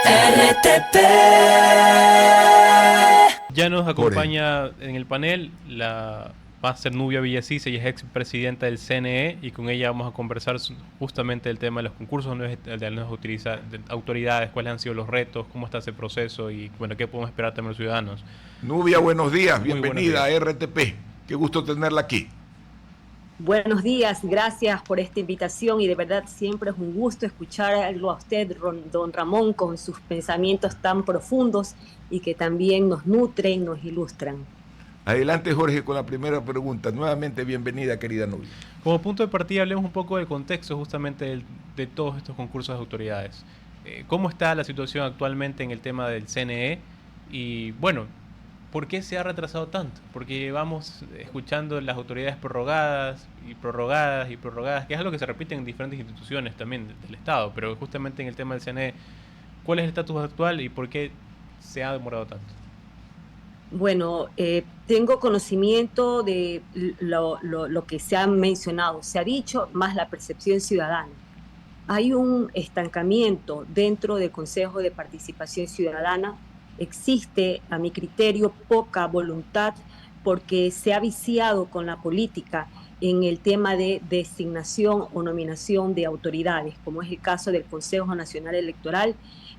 RTP. Ya nos acompaña en el panel la máster Nubia Villasís, ella es expresidenta del CNE y con ella vamos a conversar justamente del tema de los concursos de las nuevas autoridades, cuáles han sido los retos, cómo está ese proceso y bueno, qué podemos esperar también los ciudadanos. Nubia, buenos días, Muy buenos bienvenida días. a RTP. Qué gusto tenerla aquí. Buenos días, gracias por esta invitación y de verdad siempre es un gusto escucharlo a usted, don Ramón, con sus pensamientos tan profundos y que también nos nutren, nos ilustran. Adelante, Jorge, con la primera pregunta. Nuevamente, bienvenida, querida Nubia. Como punto de partida, hablemos un poco del contexto justamente de todos estos concursos de autoridades. ¿Cómo está la situación actualmente en el tema del CNE? Y bueno, ¿por qué se ha retrasado tanto? Porque vamos escuchando las autoridades prorrogadas y prorrogadas y prorrogadas, que es algo que se repite en diferentes instituciones también del Estado, pero justamente en el tema del CNE, ¿cuál es el estatus actual y por qué se ha demorado tanto? Bueno, tengo conocimiento de lo que se ha mencionado, se ha dicho, más la percepción ciudadana. Hay un estancamiento dentro del Consejo de Participación Ciudadana. Existe, a mi criterio, poca voluntad porque se ha viciado con la política en el tema de designación o nominación de autoridades, como es el caso del Consejo Nacional Electoral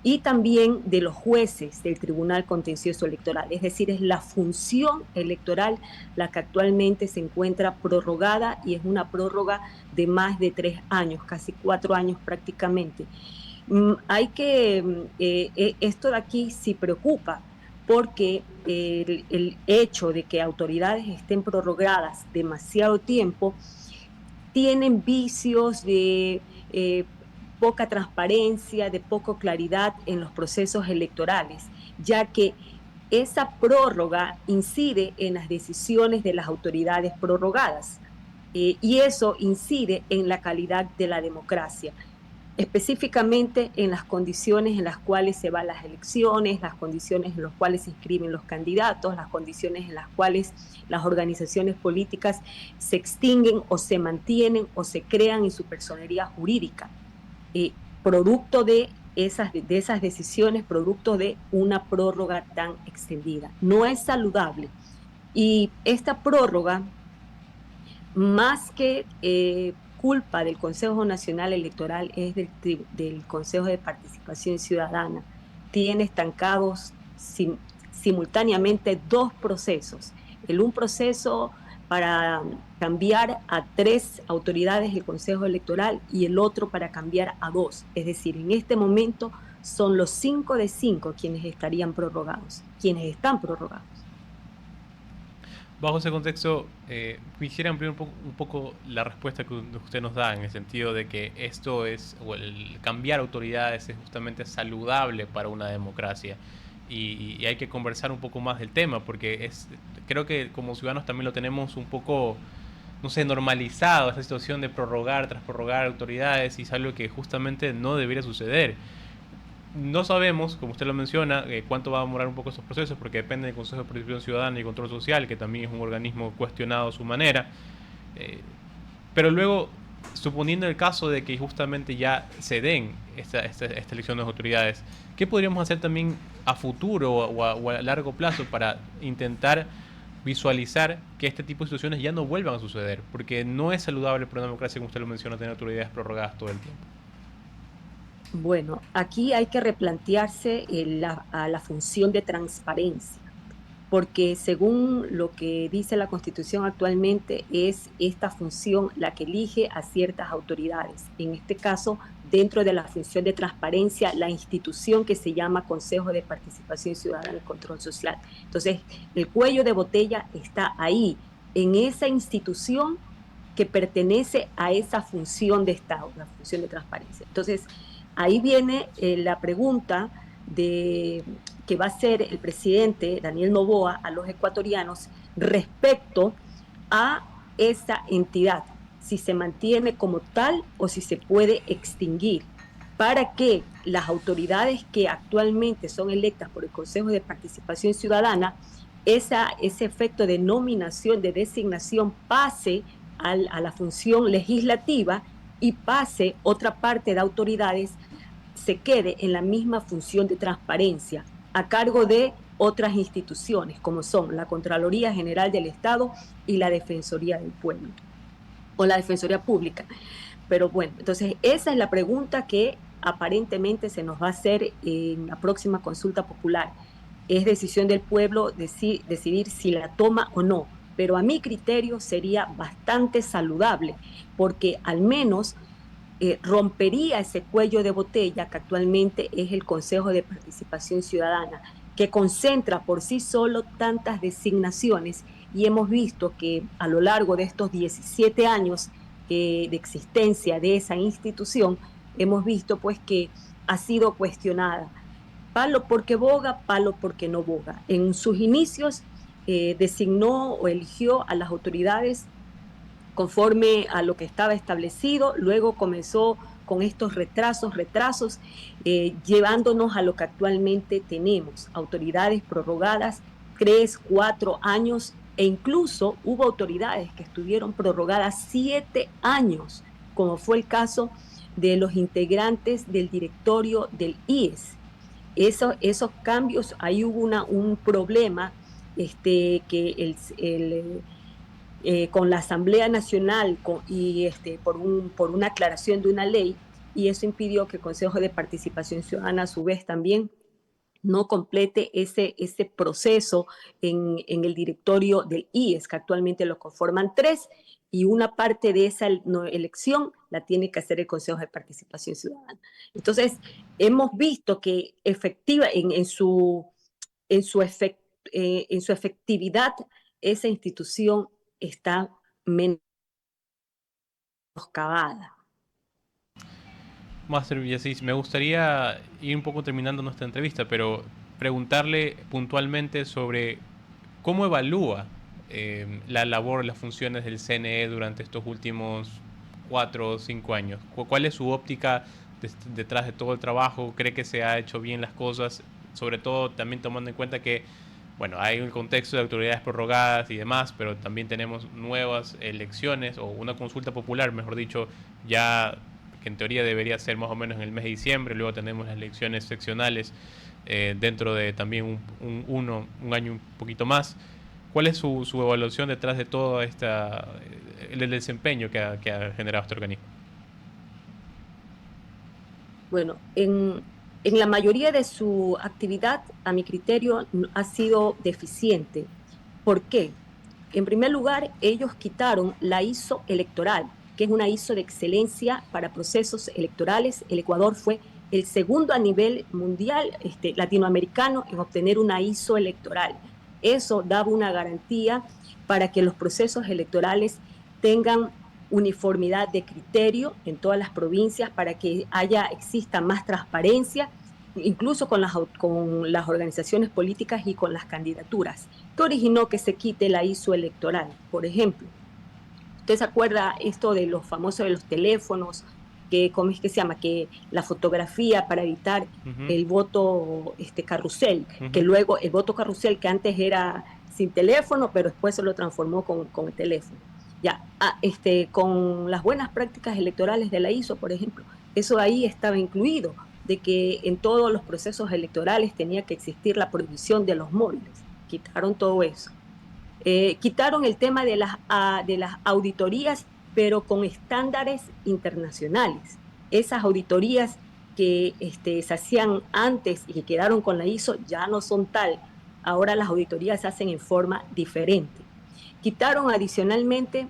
y también de los jueces del Tribunal Contencioso Electoral. Es decir, es la función electoral la que actualmente se encuentra prorrogada y es una prórroga de más de 3 años, casi 4 años prácticamente. Esto de aquí sí preocupa porque el hecho de que autoridades estén prorrogadas demasiado tiempo tienen vicios de poca transparencia, de poca claridad en los procesos electorales, ya que esa prórroga incide en las decisiones de las autoridades prorrogadas y eso incide en la calidad de la democracia, específicamente en las condiciones en las cuales se van las elecciones, las condiciones en las cuales se inscriben los candidatos, las condiciones en las cuales las organizaciones políticas se extinguen o se mantienen o se crean en su personería jurídica, producto de esas decisiones, producto de una prórroga tan extendida. No es saludable. Y esta prórroga, más que culpa del Consejo Nacional Electoral, es del Consejo de Participación Ciudadana. Tiene estancados simultáneamente dos procesos. Un proceso para cambiar a 3 autoridades del Consejo Electoral y el otro para cambiar a 2. Es decir, en este momento son los 5 de 5 quienes estarían prorrogados, quienes están prorrogados. Bajo ese contexto, quisiera ampliar un poco la respuesta que usted nos da en el sentido de que esto es, o el cambiar autoridades es justamente saludable para una democracia y hay que conversar un poco más del tema porque creo que como ciudadanos también lo tenemos un poco, no sé, normalizado, esta situación de prorrogar tras prorrogar autoridades y es algo que justamente no debería suceder. No sabemos, como usted lo menciona, cuánto va a demorar un poco estos procesos, porque depende del Consejo de Participación Ciudadana y Control Social, que también es un organismo cuestionado a su manera. Pero luego, suponiendo el caso de que justamente ya se den esta elección de las autoridades, ¿qué podríamos hacer también a futuro o a largo plazo para intentar visualizar que este tipo de situaciones ya no vuelvan a suceder? Porque no es saludable para una democracia, como usted lo menciona, tener autoridades prorrogadas todo el tiempo. Bueno, aquí hay que replantearse a la función de transparencia, porque según lo que dice la Constitución actualmente es esta función la que elige a ciertas autoridades. En este caso, dentro de la función de transparencia, la institución que se llama Consejo de Participación Ciudadana y Control Social. Entonces, el cuello de botella está ahí, en esa institución que pertenece a esa función de Estado, la función de transparencia. Entonces, ahí viene la pregunta que va a hacer el presidente Daniel Noboa a los ecuatorianos respecto a esa entidad, si se mantiene como tal o si se puede extinguir, para que las autoridades que actualmente son electas por el Consejo de Participación Ciudadana, ese efecto de nominación, de designación, pase a la función legislativa y pase otra parte de autoridades se quede en la misma función de transparencia a cargo de otras instituciones, como son la Contraloría General del Estado y la Defensoría del Pueblo, o la Defensoría Pública. Pero bueno, entonces esa es la pregunta que aparentemente se nos va a hacer en la próxima consulta popular. Es decisión del pueblo decidir si la toma o no, pero a mi criterio sería bastante saludable, porque al menos rompería ese cuello de botella que actualmente es el Consejo de Participación Ciudadana, que concentra por sí solo tantas designaciones, y hemos visto que a lo largo de estos 17 años de existencia de esa institución, hemos visto pues que ha sido cuestionada. Palo porque boga, palo porque no boga. En sus inicios designó o eligió a las autoridades conforme a lo que estaba establecido, luego comenzó con estos retrasos, llevándonos a lo que actualmente tenemos, autoridades prorrogadas 3, 4 años, e incluso hubo autoridades que estuvieron prorrogadas 7 años, como fue el caso de los integrantes del directorio del IES. Esos cambios, ahí hubo un problema que con la Asamblea Nacional por una aclaración de una ley, y eso impidió que el Consejo de Participación Ciudadana a su vez también no complete ese proceso en el directorio del IES, que actualmente lo conforman 3, y una parte de esa elección la tiene que hacer el Consejo de Participación Ciudadana. Entonces, hemos visto que en su efectividad, esa institución está menoscabada. Máster Villasís, me gustaría ir un poco terminando nuestra entrevista, pero preguntarle puntualmente sobre cómo evalúa la labor, las funciones del CNE durante estos últimos 4 o 5 años. ¿Cuál es su óptica detrás de todo el trabajo? ¿Cree que se ha hecho bien las cosas? Sobre todo también tomando en cuenta que, bueno, hay un contexto de autoridades prorrogadas y demás, pero también tenemos nuevas elecciones o una consulta popular, mejor dicho, ya que en teoría debería ser más o menos en el mes de diciembre. Luego tenemos las elecciones seccionales dentro de también un año un poquito más. ¿Cuál es su evaluación detrás de todo el desempeño que ha generado este organismo? Bueno, en la mayoría de su actividad, a mi criterio, ha sido deficiente. ¿Por qué? En primer lugar, ellos quitaron la ISO electoral, que es una ISO de excelencia para procesos electorales. El Ecuador fue el segundo a nivel mundial latinoamericano en obtener una ISO electoral. Eso daba una garantía para que los procesos electorales tengan uniformidad de criterio en todas las provincias, para que exista más transparencia, incluso con las organizaciones políticas y con las candidaturas. ¿Qué originó que se quite la ISO electoral? Por ejemplo, ¿usted se acuerda esto de los famosos de los teléfonos? ¿Cómo es que se llama? Que la fotografía para evitar el voto carrusel, que luego el voto carrusel, que antes era sin teléfono, pero después se lo transformó con el teléfono. Ya, con las buenas prácticas electorales de la ISO, por ejemplo, eso ahí estaba incluido, de que en todos los procesos electorales tenía que existir la prohibición de los móviles. Quitaron todo eso. Quitaron el tema de las auditorías, pero con estándares internacionales. Esas auditorías que se hacían antes y que quedaron con la ISO ya no son tal. Ahora las auditorías se hacen en forma diferente. Quitaron adicionalmente,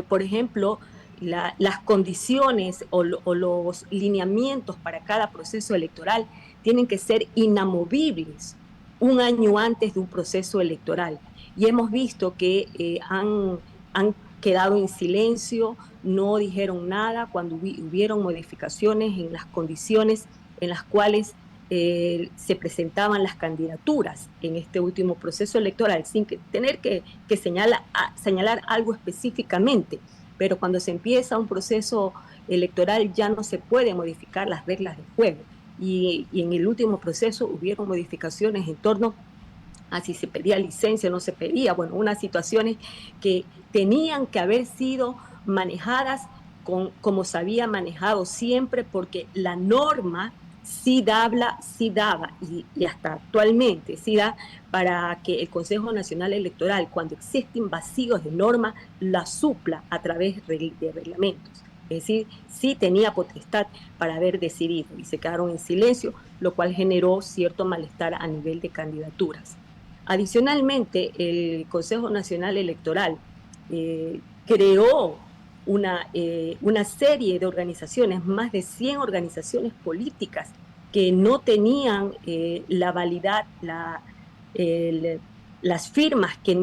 por ejemplo, las condiciones o los lineamientos para cada proceso electoral tienen que ser inamovibles un año antes de un proceso electoral. Y hemos visto que han quedado en silencio, no dijeron nada cuando hubieron modificaciones en las condiciones en las cuales se presentaban las candidaturas en este último proceso electoral, sin tener que señalar algo específicamente. Pero cuando se empieza un proceso electoral ya no se pueden modificar las reglas del juego. Y en el último proceso hubieron modificaciones en torno a si se pedía licencia o no se pedía. Bueno, unas situaciones que tenían que haber sido manejadas como se había manejado siempre, porque la norma sí daba y hasta actualmente sí da para que el Consejo Nacional Electoral, cuando existen vacíos de norma, la supla a través de reglamentos. Es decir, sí tenía potestad para haber decidido y se quedaron en silencio, lo cual generó cierto malestar a nivel de candidaturas. Adicionalmente, el Consejo Nacional Electoral creó una serie de organizaciones, más de 100 organizaciones políticas que no tenían la validad, las firmas que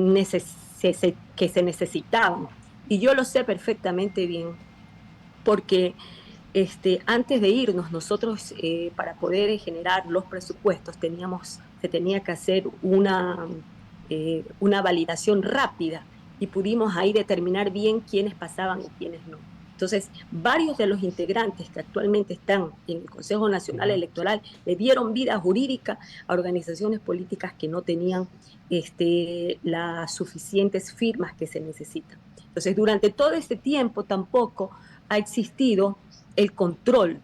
se necesitaban. Y yo lo sé perfectamente bien, porque antes de irnos, nosotros para poder generar los presupuestos se tenía que hacer una validación rápida y pudimos ahí determinar bien quiénes pasaban y quiénes no. Entonces, varios de los integrantes que actualmente están en el Consejo Nacional Electoral le dieron vida jurídica a organizaciones políticas que no tenían las suficientes firmas que se necesitan. Entonces, durante todo este tiempo tampoco ha existido el control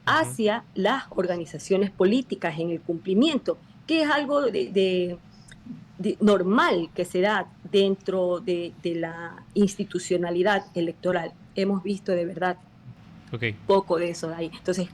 hacia las organizaciones políticas en el cumplimiento, que es algo normal que se da dentro de la institucionalidad electoral. Hemos visto de verdad poco de eso de ahí. Entonces,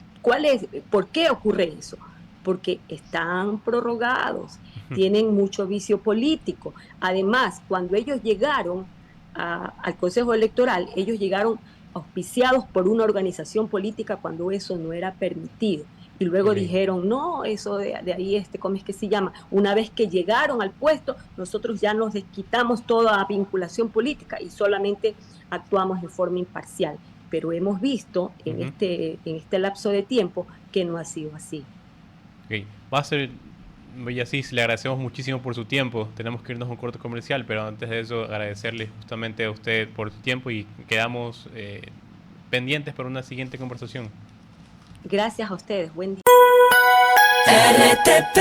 ¿por qué ocurre eso? Porque están prorrogados, tienen mucho vicio político. Además, cuando ellos llegaron al Consejo Electoral, ellos llegaron auspiciados por una organización política cuando eso no era permitido. Y luego dijeron, no, eso de ahí, ¿cómo es que se llama? Una vez que llegaron al puesto, nosotros ya nos desquitamos toda vinculación política y solamente actuamos de forma imparcial. Pero hemos visto en este lapso de tiempo que no ha sido así. Va a ser, Bellacis, le agradecemos muchísimo por su tiempo. Tenemos que irnos a un corte comercial, pero antes de eso agradecerle justamente a usted por su tiempo y quedamos pendientes para una siguiente conversación. Gracias a ustedes. Buen día. RTP